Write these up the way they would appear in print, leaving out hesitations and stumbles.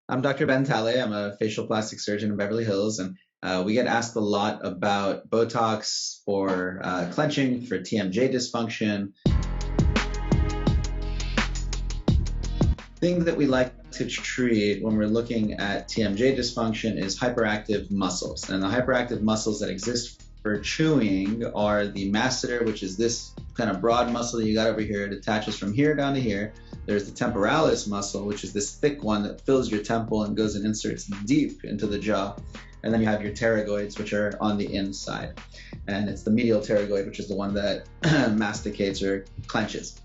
I'm Dr. Ben Talei. I'm a facial plastic surgeon in Beverly Hills, and we get asked a lot about Botox for clenching, for TMJ dysfunction. Thing that we like to treat when we're looking at TMJ dysfunction is hyperactive muscles. And the hyperactive muscles that exist for chewing are the masseter, which is this kind of broad muscle that you got over here. It attaches from here down to here. There's the temporalis muscle, which is this thick one that fills your temple and goes and inserts deep into the jaw. And then you have your pterygoids, which are on the inside. And it's the medial pterygoid, which is the one that masticates or clenches.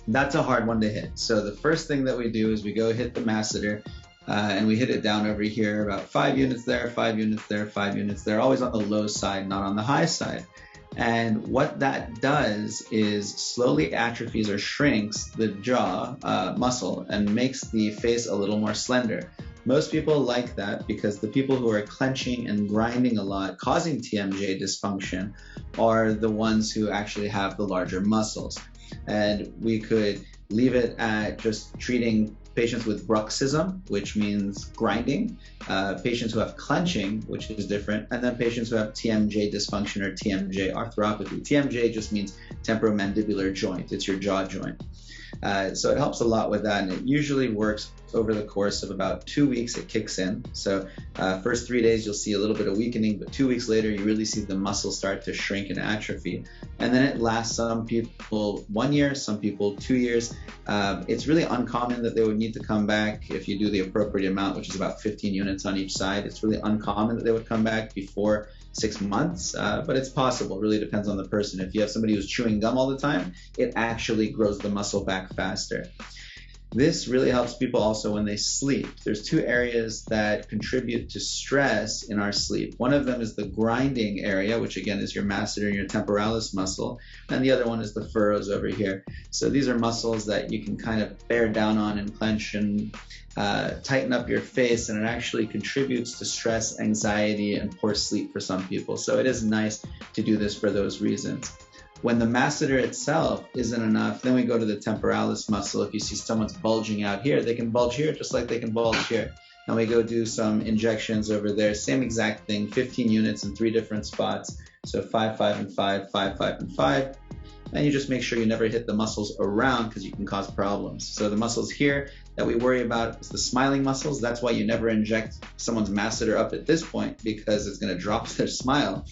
That's a hard one to hit. So the first thing that we do is we go hit the masseter, and we hit it down over here, about 5 units there, 5 units there, 5 units there, always on the low side, not on the high side. And what that does is slowly atrophies or shrinks the jaw muscle and makes the face a little more slender. Most people like that because the people who are clenching and grinding a lot, causing TMJ dysfunction, are the ones who actually have the larger muscles. And we could leave it at just treating patients with bruxism, which means grinding, patients who have clenching, which is different, and then patients who have TMJ dysfunction or TMJ arthropathy. TMJ just means temporomandibular joint. It's your jaw joint. So it helps a lot with that, and it usually works over the course of about 2 weeks. It kicks in. So first 3 days you'll see a little bit of weakening, but 2 weeks later you really see the muscle start to shrink and atrophy. And then it lasts some people 1 year, some people 2 years. It's really uncommon that they would need to come back if you do the appropriate amount, which is about 15 units on each side. It's really uncommon that they would come back before 6 months, but it's possible. It really depends on the person. If you have somebody who's chewing gum all the time, it actually grows the muscle back faster. This really helps people also when they sleep. There's two areas that contribute to stress in our sleep. One of them is the grinding area, which again is your masseter and your temporalis muscle, and the other one is the furrows over here. So these are muscles that you can kind of bear down on and clench and tighten up your face, and it actually contributes to stress, anxiety, and poor sleep for some people. So it is nice to do this for those reasons. When the masseter itself isn't enough, then we go to the temporalis muscle. If you see someone's bulging out here, they can bulge here just like they can bulge here. And we go do some injections over there, same exact thing, 15 units in 3 different spots. So 5, 5, and 5, 5, 5, and 5. And you just make sure you never hit the muscles around because you can cause problems. So the muscles here that we worry about is the smiling muscles. That's why you never inject someone's masseter up at this point, because it's going to drop their smile.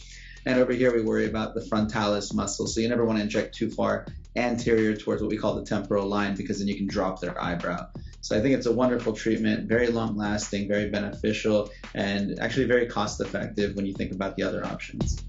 And over here we worry about the frontalis muscle. So you never want to inject too far anterior towards what we call the temporal line, because then you can drop their eyebrow. So I think it's a wonderful treatment, very long lasting, very beneficial, and actually very cost effective when you think about the other options.